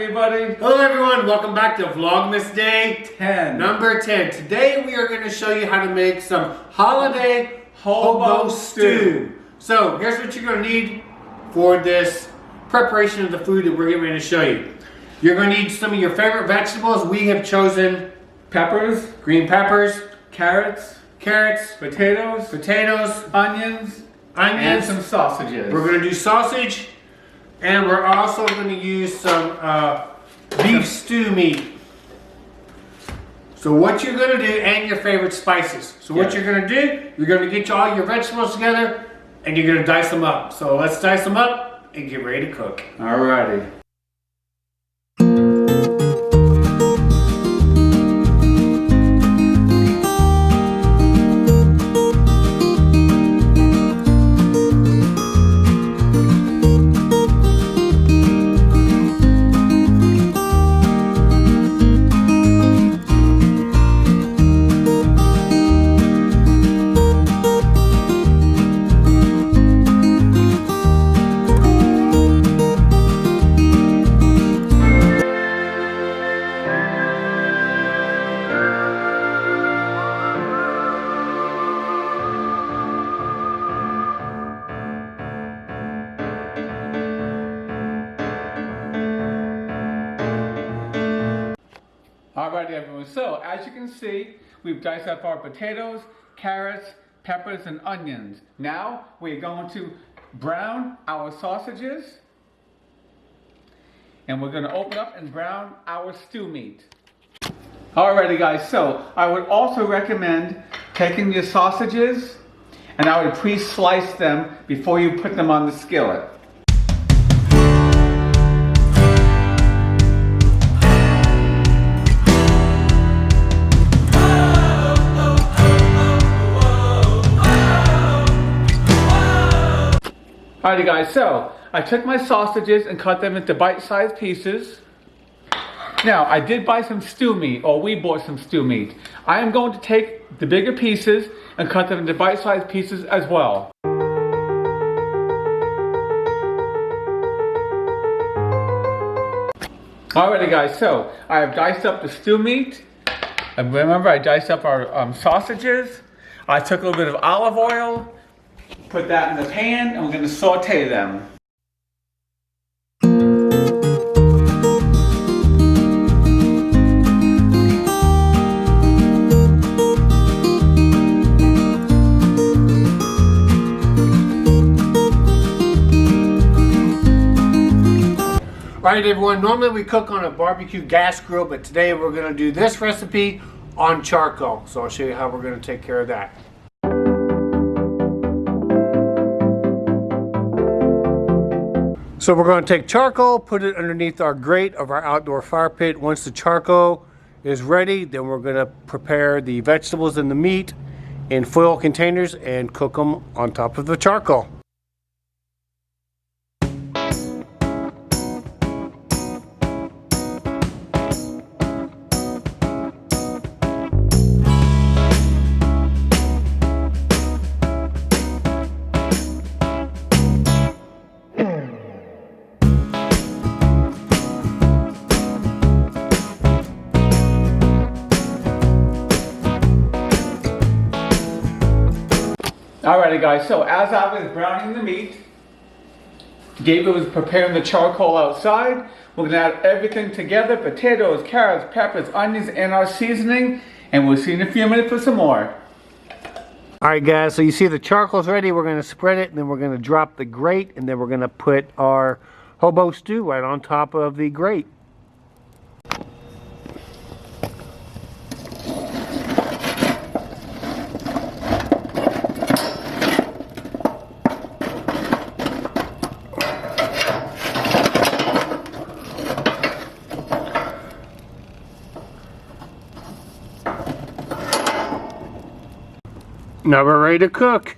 everybody. Hello everyone, welcome back to Vlogmas Day 10. Number 10. Today we are going to show you how to make some holiday Hobo stew. So here's what you're going to need for this preparation of the food that we're getting ready to show you. You're going to need some of your favorite vegetables. We have chosen Peppers, green peppers, carrots, potatoes, onions, and some sausages. We're going to do sausage, and we're also going to use some beef stew meat. So what you're going to do, and your favorite spices. So what you're going to do, you're going to get all your vegetables together, and you're going to dice them up. So let's dice them up and get ready to cook. Alrighty. Alrighty everyone, so as you can see, we've diced up our potatoes, carrots, peppers, and onions. Now we're going to brown our sausages, and we're going to open up and brown our stew meat. Alrighty guys, so I would also recommend taking your sausages, and I would pre-slice them before you put them on the skillet. Alrighty guys, so I took my sausages and cut them into bite-sized pieces. Now, I did buy some stew meat, or we bought some stew meat. I am going to take the bigger pieces and cut them into bite-sized pieces as well. Alrighty guys, so I have diced up the stew meat. And remember, I diced up our sausages. I took a little bit of olive oil. Put that in the pan, and we're going to saute them. Alright everyone, normally we cook on a barbecue gas grill, but today we're going to do this recipe on charcoal. So I'll show you how we're going to take care of that. So we're going to take charcoal, put it underneath our grate of our outdoor fire pit. Once the charcoal is ready, then we're going to prepare the vegetables and the meat in foil containers and cook them on top of the charcoal. Alrighty guys, so as I was browning the meat, David was preparing the charcoal outside. We're going to add everything together, potatoes, carrots, peppers, onions, and our seasoning, and we'll see in a few minutes for some more. Alright guys, so you see the charcoal's ready. We're going to spread it, and then we're going to drop the grate, and then we're going to put our hobo stew right on top of the grate. Now we're ready to cook.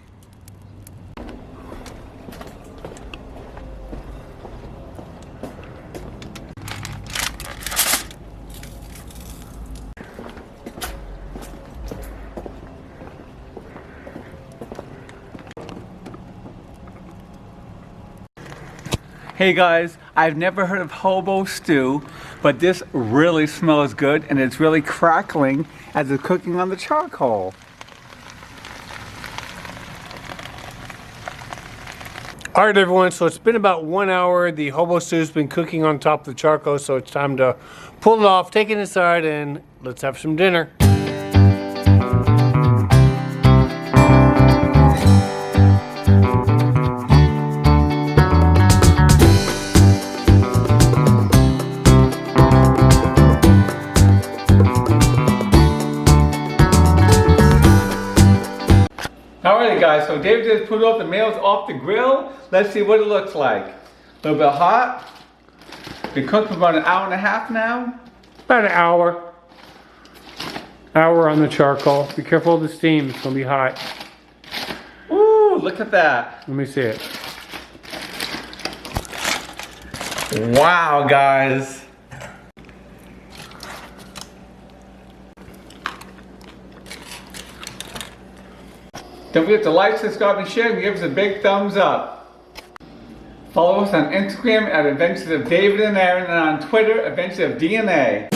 Hey guys, I've never heard of hobo stew, but this really smells good and it's really crackling as it's cooking on the charcoal. All right, everyone, so it's been about 1 hour. The hobo stew's been cooking on top of the charcoal, so it's time to pull it off, take it inside, and let's have some dinner. Alrighty guys, so David just put off the meals off the grill. Let's see what it looks like. A little bit hot. Been cooked for about an hour and a half now. About an hour. Hour on the charcoal. Be careful of the steam, it's gonna be hot. Ooh, look at that. Let me see it. Wow, guys. Don't forget to like, subscribe, and share, and give us a big thumbs up. Follow us on Instagram at Adventures of David and Aaron, and on Twitter, Adventures of DNA.